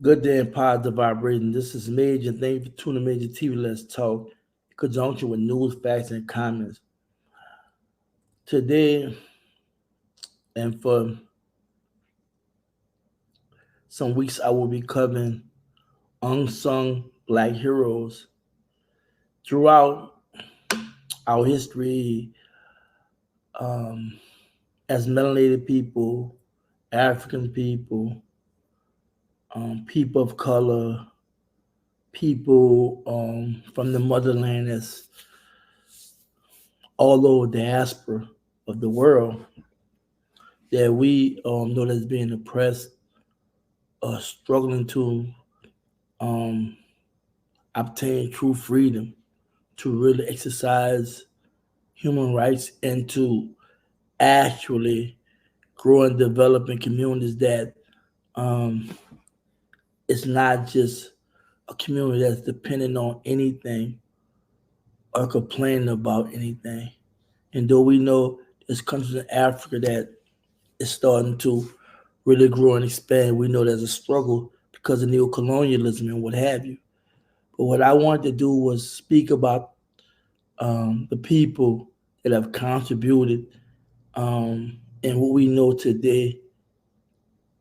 Good day and positive vibrating. This is Major. Thank you for tuning Major TV. Let's talk. In conjunction with news, facts, and comments. Today, and for some weeks, I will be covering unsung Black heroes throughout our history um, as melanated people, African people, people of color, people from the motherland as all over the diaspora of the world that we know that's being oppressed, struggling to um, obtain true freedom, to really exercise human rights, and to actually grow and develop in communities that um, it's not just a community that's dependent on anything or complaining about anything. And though we know there's countries in Africa that is starting to really grow and expand, we know there's a struggle because of neocolonialism and what have you. But what I wanted to do was speak about the people that have contributed in what we know today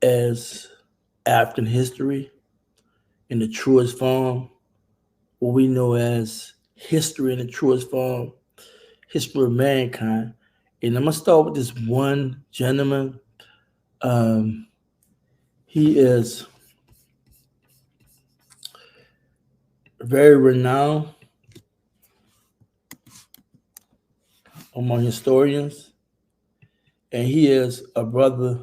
as African history in the truest form, what we know as history in the truest form, history of mankind. And I'm gonna start with this one gentleman. Um, he is very renowned among historians, and he is a brother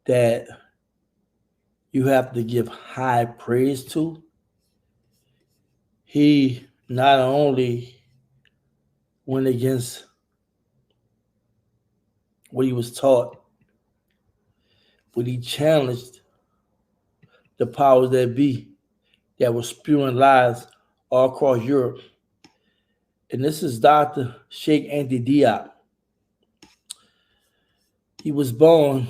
that you have to give high praise to. He not only went against what he was taught, but he challenged the powers that be that were spewing lies all across Europe. And this is Dr. Cheikh Anta Diop. He was born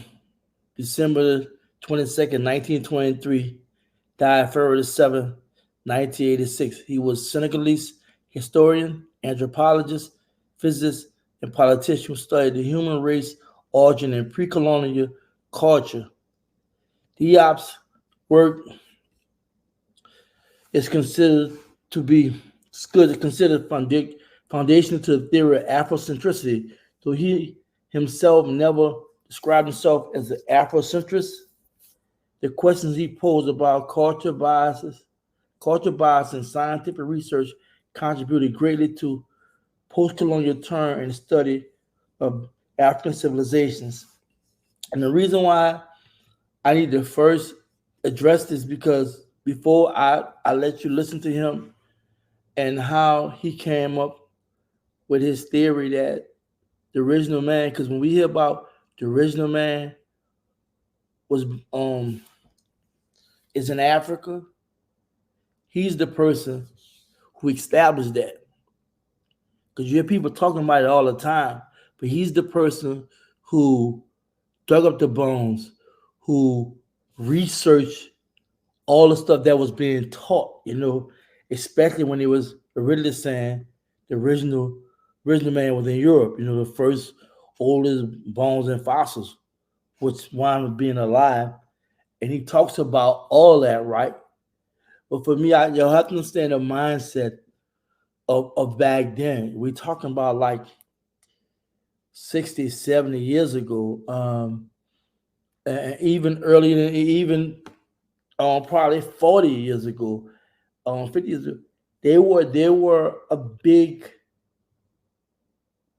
December 22nd, 1923, died February 7th, 1986. He was Senegalese historian, anthropologist, physicist, and politician who studied the human race origin and pre-colonial culture. Diop's work is considered to be considered foundational to the theory of Afrocentricity, though he himself never described himself as an Afrocentrist. The questions he posed about culture bias, and scientific research contributed greatly to post-colonial turn and study of African civilizations. And the reason why I need to first address this because before I let you listen to him and how he came up with his theory that the original man, because when we hear about the original man was is in Africa, he's the person who established that. Because you hear people talking about it all the time, but he's the person who dug up the bones, who researched all the stuff that was being taught, especially when he was originally saying the original man was in Europe, the first oldest bones and fossils, which wound up being alive. And he talks about all that, right? But for me, you'll have to understand the mindset of back then. We're talking about like 60, 70 years ago, and even earlier, even probably 40 years ago, 50 years ago, they were a big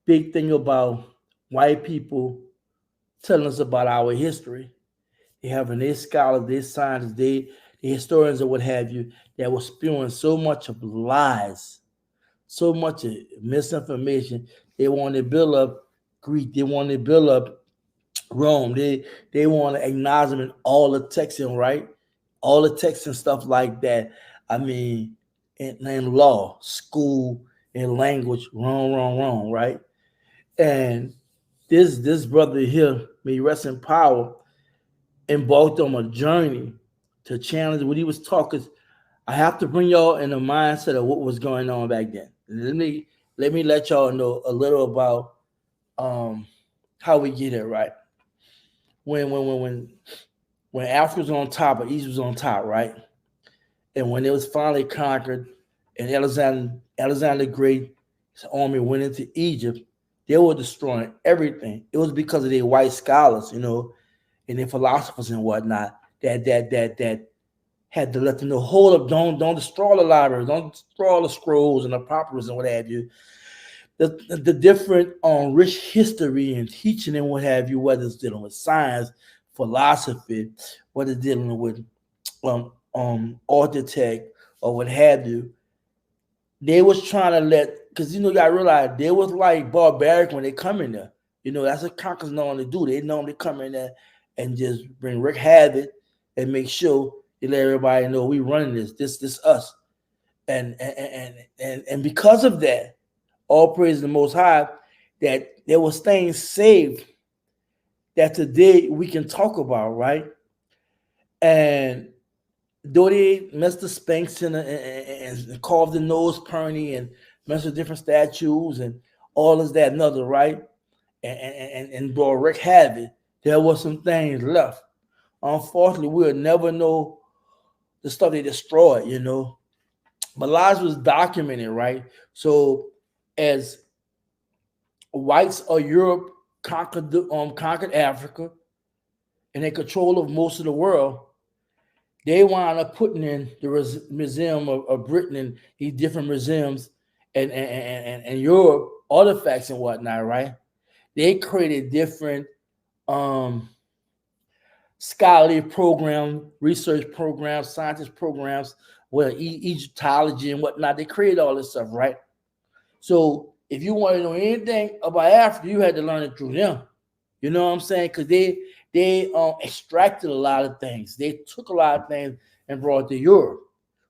thing about white people telling us about our history. They having their scholars, their scientists, the historians or what have you, that were spewing so much of lies, so much of misinformation. They wanted to build up Greek, they wanted to build up Rome, they want to acknowledge all the texts, right? All the texts and stuff like that. I mean, in law, school, and language, wrong, right? And this brother here, may rest in power, embarked on a journey to challenge what he was talking. I have to bring y'all in the mindset of what was going on back then. Let me let y'all know a little about how we get it right. When Africa was on top, or Egypt was on top, right? And when it was finally conquered, and Alexander the Great, his army went into Egypt, they were destroying everything. It was because of their white scholars, and their philosophers and whatnot that had to let them know, hold up, don't destroy the library, don't destroy all the scrolls and the papyrus and what have you. The different rich history and teaching and what have you, whether it's dealing with science, philosophy, whether it's dealing with architect or what have you, they was trying to let, because you gotta realize they was like barbaric when they come in there. That's what conquerors normally do. They normally come in there and just wreak havoc and make sure they let everybody know we running this us. And because of that, all praise the Most High, that there was things saved that today we can talk about, right? And though they messed the Sphinx and carved the nose pony and messed with different statues and all of that and other, right? And brought wreak havoc, there was some things left. Unfortunately, we'll never know the stuff they destroyed, But lies was documented, right? So as whites of Europe conquered Africa and in control of most of the world, they wound up putting in the Museum of Britain and these different museums and Europe artifacts and whatnot, right? They created different scholarly programs, research programs, scientist programs, Egyptology and whatnot. They created all this stuff, right? So if you want to know anything about Africa, you had to learn it through them. You know what I'm saying? Because they extracted a lot of things. They took a lot of things and brought it to Europe.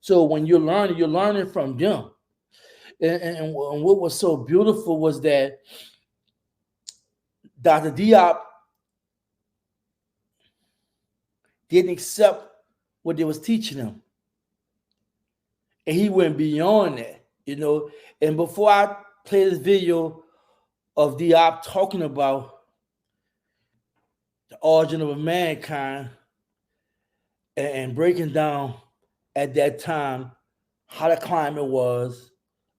So when you're learning from them. And what was so beautiful was that Dr. Diop didn't accept what they was teaching him. And he went beyond that, And before I play this video of Diop talking about the origin of mankind and breaking down at that time how the climate was,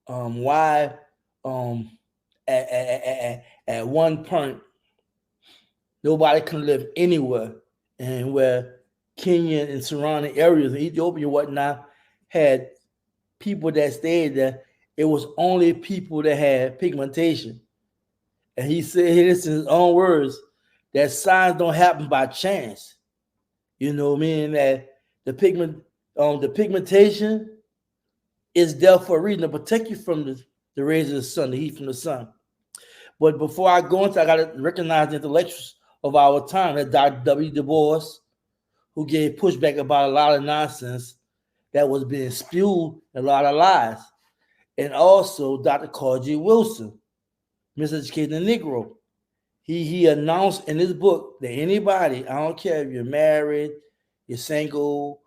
why at one point nobody can live anywhere, and where Kenya and surrounding areas, Ethiopia and whatnot, had people that stayed there. It was only people that had pigmentation. And he said this in his own words, that signs don't happen by chance. Meaning that the pigmentation is there for a reason, to protect you from the rays of the sun, the heat from the sun. But before I go into, I got to recognize the intellectuals of our time. That Dr. W. Du Bois, who gave pushback about a lot of nonsense that was being spewed, a lot of lies. And also Dr. Carl G. Wilson, Miseducating the Negro. He announced in his book that anybody, I don't care if you're married, you're single,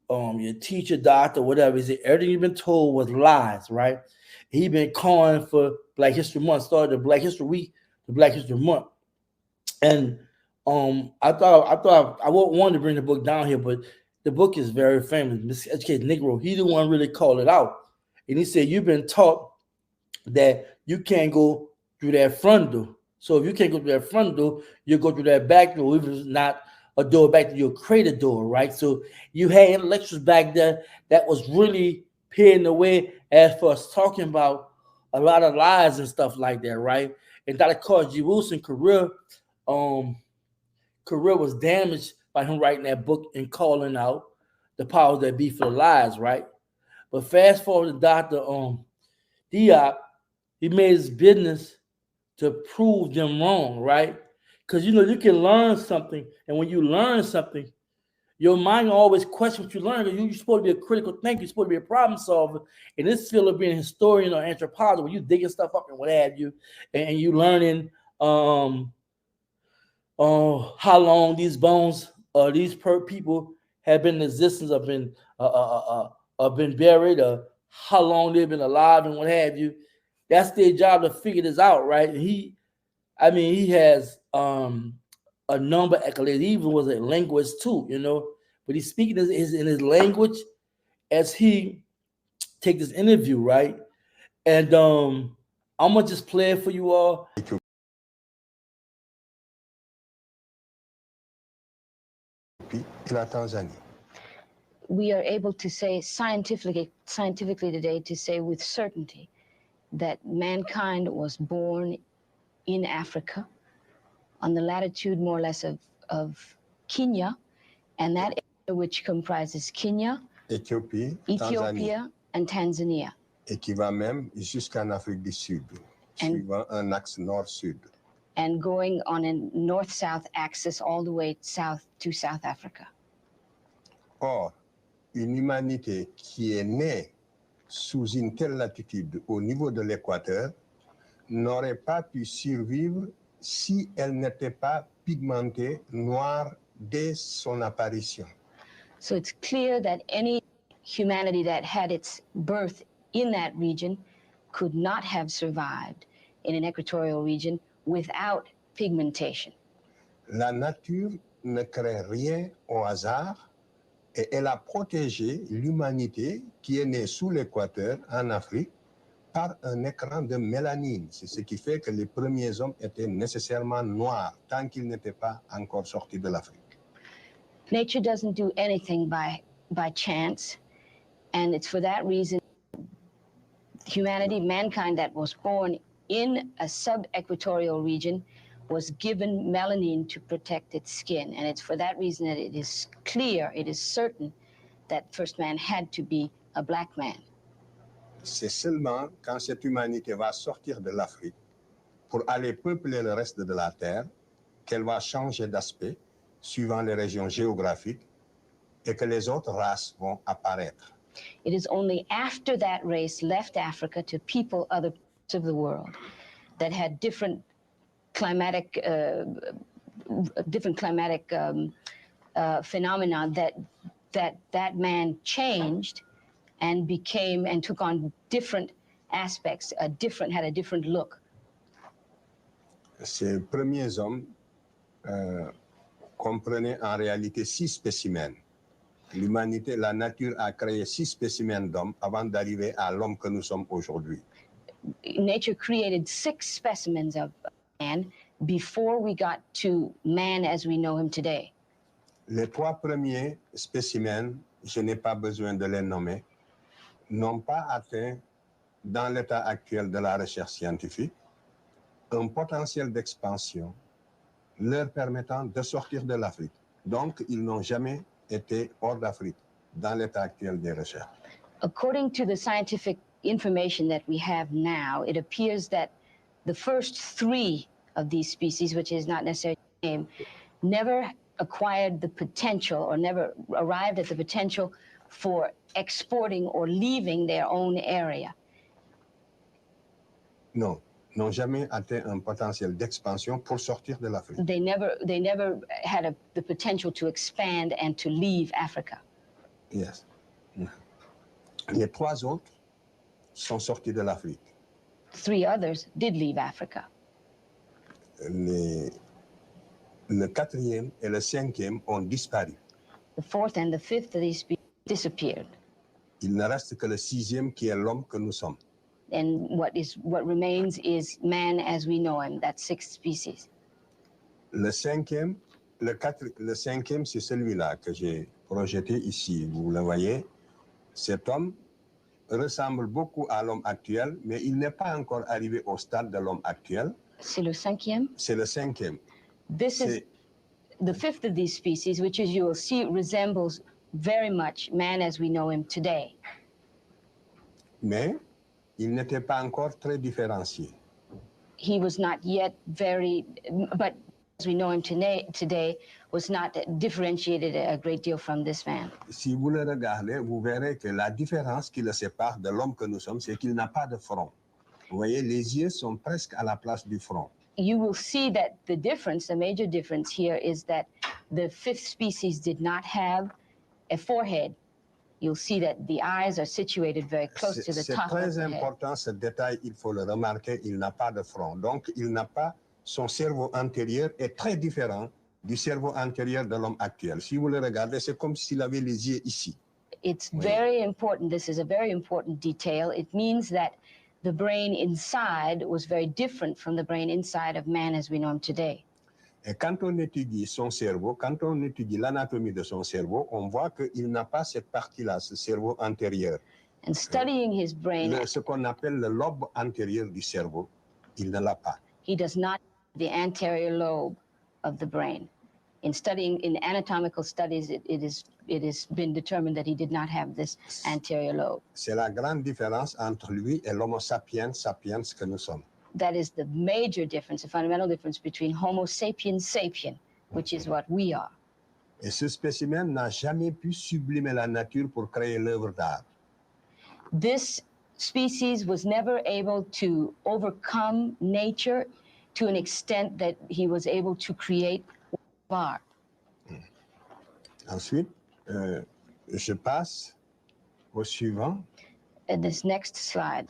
your teacher, doctor, whatever, he said everything you've been told was lies, right? He been calling for Black History Month, started the Black History Week, the Black History Month. And I thought I wanted to bring the book down here, but the book is very famous. Miseducated Negro, he the one really called it out. And he said, you've been taught that you can't go through that front door. So if you can't go through that front door, you go through that back door. If it's not a door back, you'll create a door, right? So you had intellectuals back there that was really paving the way as for us talking about a lot of lies and stuff like that, right? And Dr. Carl G. Wilson's career was damaged by him writing that book and calling out the powers that be for the lies, right? But fast forward to Dr. Diop, he made his business to prove them wrong, right? Because you can learn something, and when you learn something, your mind always questions what you learn. You're supposed to be a critical thinker, you're supposed to be a problem solver. In this field of being a historian or anthropologist, where you digging stuff up and what have you, and you learning how long these bones or these people have been in existence, or been buried, or how long they've been alive, and what have you. That's their job to figure this out, right? He has a number of accolades. He even was a linguist too, but he's speaking in his language as he take this interview, right? And I'm gonna just play it for you all. La Tanzanie. We are able to say scientifically today, to say with certainty that mankind was born in Africa on the latitude more or less of Kenya, and that area which comprises Kenya, Éthiopie, Ethiopia, and Tanzania. Et qui va même jusqu'en Afrique du Sud, suivant un axe nord-sud. And going on a north-south axis all the way south to South Africa. Or, une humanité qui est née sous une telle latitude au niveau de l'équateur n'aurait pas pu survivre si elle n'était pas pigmentée noire dès son apparition. So it's clear that any humanity that had its birth in that region could not have survived in an equatorial region without pigmentation. La nature ne crée rien au hasard et elle a protégé l'humanité qui est née sous l'équateur en Afrique par un écran de mélanine. C'est ce qui fait que les premiers hommes étaient nécessairement noirs tant qu'ils n'étaient pas encore sortis de l'Afrique. Nature doesn't do anything by chance, and it's for that reason humanity, mankind that was born in a sub-equatorial region was given melanin to protect its skin, and it's for that reason that it is clear, it is certain that first man had to be a black man. C'est seulement quand cette humanité va sortir de l'Afrique pour aller peupler le reste de la Terre qu'elle va changer d'aspect suivant les régions géographiques et que les autres races vont apparaître. It is only after that race left Africa to people other parts of the world that had different climatic phenomena that man changed and became and took on different aspects, had a different look. Ces premiers hommes comprenaient en réalité 6 spécimens. L'humanité, la nature a créé 6 spécimens d'hommes avant d'arriver à l'homme que nous sommes aujourd'hui. Nature created 6 specimens of man before we got to man as we know him today. Les 3 premiers spécimens, je n'ai pas besoin de les nommer, n'ont pas atteint, dans l'état actuel de la recherche scientifique, un potentiel d'expansion leur permettant de sortir de l'Afrique. Donc, ils n'ont jamais été hors d'Afrique, dans l'état actuel des recherches. According to the scientific information that we have now, it appears that the first 3 of these species, which is not necessarily the name, never acquired the potential or never arrived at the potential for exporting or leaving their own area. Non, n'ont jamais atteint un potentiel d'expansion pour sortir de l'Afrique. They never had the potential to expand and to leave Africa. Yes. Les 3 autres sont sortis de l'Afrique. 3 others did leave Africa. Le 4e et le 5e ont disparu. The 4th and the 5th of these species disappeared. Il ne reste que le 6e qui est l'homme que nous sommes. And what remains is man as we know him, that 6th species. Le 5e, c'est celui-là que j'ai projeté ici. Vous le voyez. Cet homme ressemble beaucoup à l'homme actuel, mais il n'est pas encore arrivé au stade de l'homme actuel. C'est le 5e? C'est le 5e. This is the 5th of these species, which, as you will see, resembles very much man as we know him today. Mais il n'était pas encore très différencié. He was not yet but as we know him today was not differentiated a great deal from this man. Si vous le regardez, vous verrez que la différence qui le sépare de l'homme que nous sommes, c'est qu'il n'a pas de front. Vous voyez, les yeux sont presque à la place du front. You will see that the major difference here is that the 5th species did not have a forehead, you'll see that the eyes are situated very close to the top of the head. C'est très important ce détail, il faut le remarquer, il n'a pas de front. Donc il n'a pas, son cerveau antérieur est très différent du cerveau antérieur de l'homme actuel. Si vous le regardez, c'est comme s'il avait les yeux ici. It's very important, this is a very important detail. It means that the brain inside was very different from the brain inside of man as we know him today. Et quand on étudie son cerveau, quand on étudie l'anatomie de son cerveau, on voit qu'il n'a pas cette partie-là, ce cerveau antérieur. And studying his brain, Ce qu'on appelle le lobe antérieur du cerveau, il ne l'a pas. he does not have the anterior lobe of the brain. In studying, in anatomical studies, it has been determined that he did not have this anterior lobe. C'est la grande différence entre lui et l'homo sapiens sapiens que nous sommes. That is the major difference, the fundamental difference between Homo sapiens sapien, which is what we are. Et ce spécimen n'a jamais pu sublimer la nature pour créer l'œuvre d'art. This species was never able to overcome nature to an extent that he was able to create art. Ensuite, je passe au suivant. This next slide.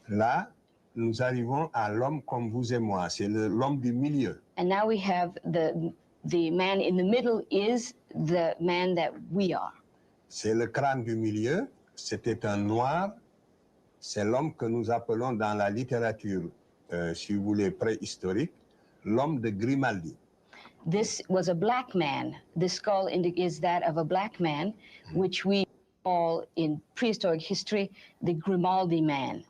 Là, nous arrivons à l'homme comme vous et moi. C'est l'homme du milieu. And now we have the man in the middle is the man that we are. C'est le crâne du milieu. C'était un noir. C'est l'homme que nous appelons dans la littérature, si vous voulez, préhistorique, l'homme de Grimaldi. This was a black man. The skull is that of a black man, which we call in prehistoric history the Grimaldi man.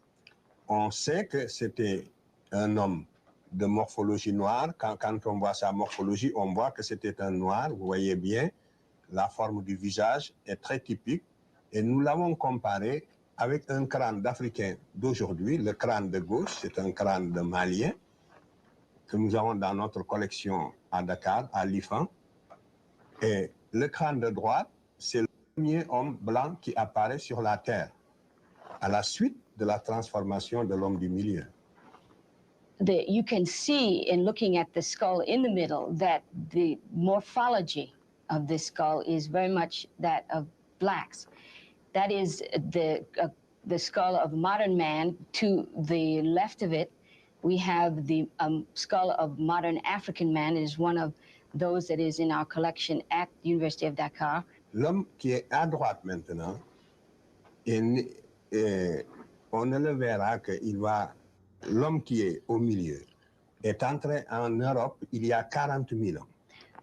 On sait que c'était un homme de morphologie noire. Quand on voit sa morphologie, on voit que c'était un noir. Vous voyez bien, la forme du visage est très typique. Et nous l'avons comparé avec un crâne d'Africain d'aujourd'hui. Le crâne de gauche, c'est un crâne de Malien que nous avons dans notre collection à Dakar, à l'IFAN. Et le crâne de droite, c'est le premier homme blanc qui apparaît sur la Terre, à la suite de la transformation de l'homme du milieu. You can see in looking at the skull in the middle that the morphology of this skull is very much that of blacks. That is the skull of modern man. To the left of it, we have the skull of modern African man. It is one of those that is in our collection at the University of Dakar. L'homme qui est à droite maintenant, on ne le verra qu'il va... L'homme qui est au milieu est entré en Europe il y a 40 000 ans.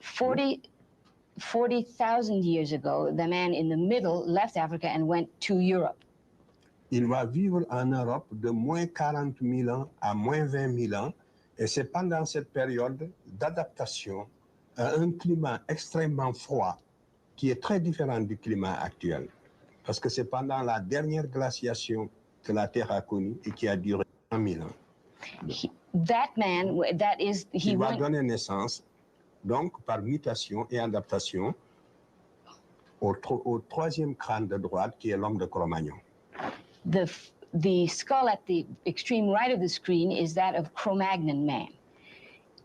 40,000 years ago, the man in the middle left Africa and went to Europe. Il va vivre en Europe de moins 40 000 ans à moins 20 000 ans, et c'est pendant cette période d'adaptation à un climat extrêmement froid qui est très différent du climat actuel, parce que c'est pendant la dernière glaciation que la Terre a connue et qui a duré 100 000 ans. Il va donner naissance, donc par mutation et adaptation, au troisième crâne de droite qui est l'homme de Cro-Magnon. The skull at the extreme right of the screen is that of Cro-Magnon man.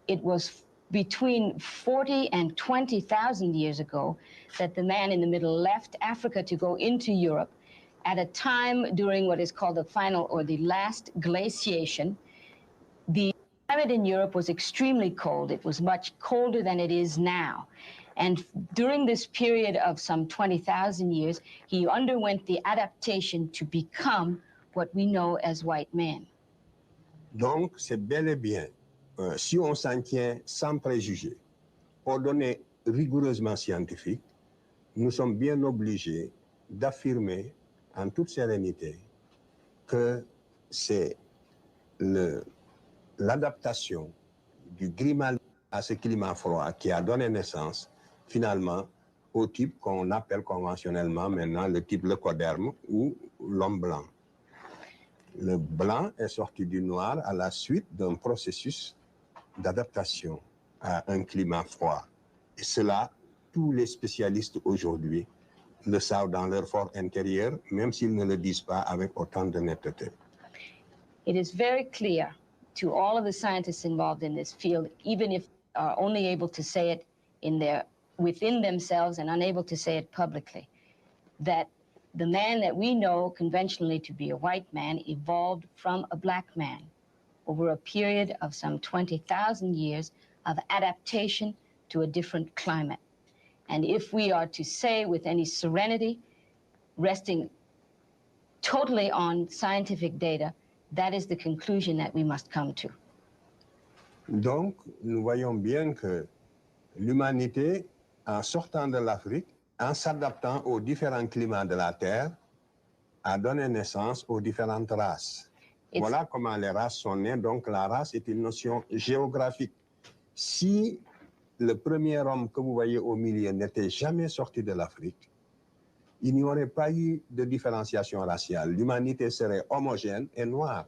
It was between 40 and 20,000 years ago that the man in the middle left Africa to go into Europe at a time during what is called the final or the last glaciation. The climate in Europe was extremely cold. It was much colder than it is now. And during this period of some 20,000 years, he underwent the adaptation to become what we know as white men. Donc, c'est bel et bien, si on s'en tient sans préjugés, aux données rigoureusement scientifiques, nous sommes bien obligés d'affirmer en toute sérénité que c'est l'adaptation du Grimaldi à ce climat froid qui a donné naissance finalement au type qu'on appelle conventionnellement maintenant le type leucoderme ou l'homme blanc. Le blanc est sorti du noir à la suite d'un processus d'adaptation à un climat froid. Et cela, tous les spécialistes aujourd'hui le savent dans leur fort intérieur, même s'ils ne le disent pas avec autant de netteté. It is very clear to all of the scientists involved in this field, even if they are only able to say it in their within themselves and unable to say it publicly, that the man that we know conventionally to be a white man evolved from a black man over a period of some 20,000 years of adaptation to a different climate. And if we are to say with any serenity, resting totally on scientific data, that is the conclusion that we must come to. Donc, nous voyons bien que l'humanité, en sortant de l'Afrique, en s'adaptant aux différents climats de la Terre, a donné naissance aux différentes races. Voilà comment les races sont nées. Donc, la race est une notion géographique. Si le premier homme que vous voyez au milieu n'était jamais sorti de l'Afrique, il n'y aurait pas eu de différenciation raciale. L'humanité serait homogène et noire.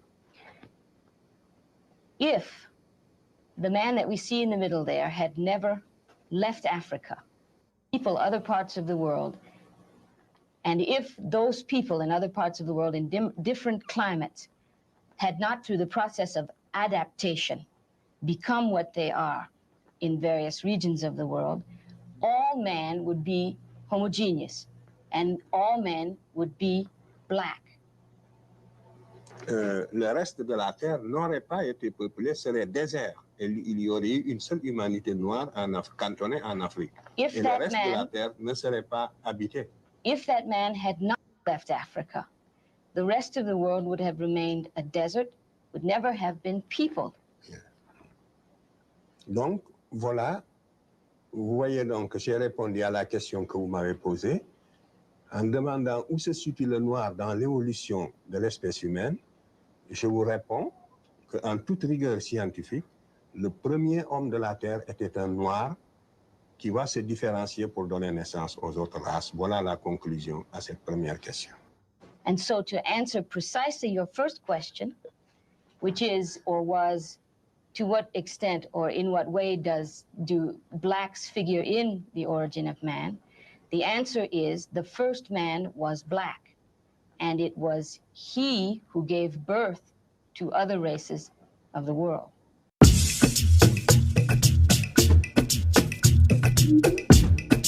If the man that we see in the middle there had never left Africa, people other parts of the world, and if those people in other parts of the world in different climates had not, through the process of adaptation, become what they are in various regions of the world, all men would be homogeneous, and all men would be black. Le reste de la Terre n'aurait pas été peuplé, serait désert. Et il y aurait eu une seule humanité noire cantonnée en Afrique. Et le reste de la Terre ne serait pas habité. If that man had not left Africa, the rest of the world would have remained a desert, would never have been peopled. Donc, voilà, vous voyez donc que j'ai répondu à la question que vous m'avez posée en demandant où se situe le noir dans l'évolution de l'espèce humaine. Je vous réponds qu'en toute rigueur scientifique, le premier homme de la Terre était un noir qui va se différencier pour donner naissance aux autres races. Voilà la conclusion à cette première question. And so to answer precisely your first question, which is or was, to what extent or in what way do blacks figure in the origin of man, the answer is the first man was black. And it was he who gave birth to other races of the world.